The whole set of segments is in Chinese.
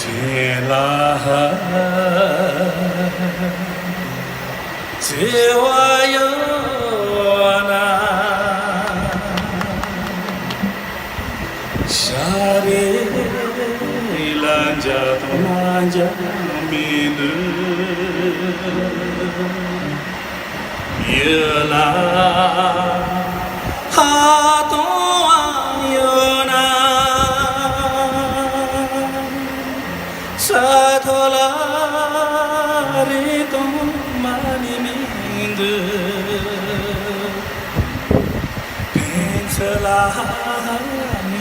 天啦，这哇哟那，夏日兰家东兰家米的，耶啦哈东啊哟那。Satolare tom mani mindu Pensala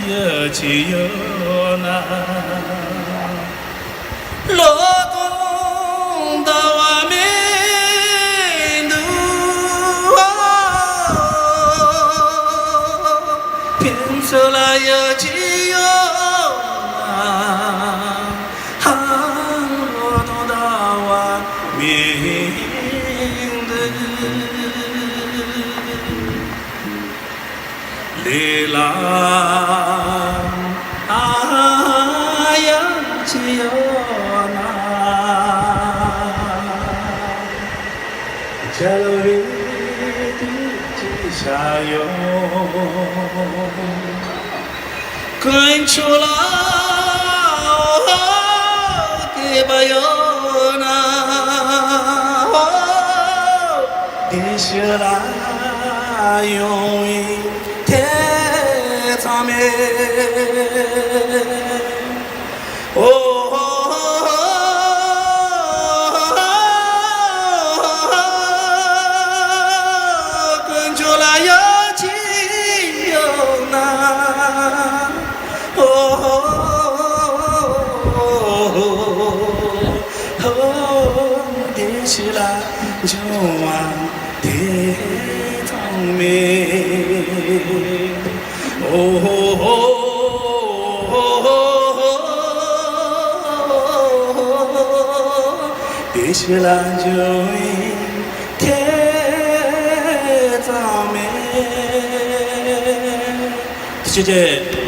ya chiyona Lotong dawa mindu Pensala ya chiyona名字，丽拉啊呀吉哟那，加勒比的吉祥哟，跟出啦给吧哟那。地下啦，永远天上面，哦，跟着啦有情有难，哦，地下啦，就往。天堂美，哦，地下兰就天堂美，谢谢。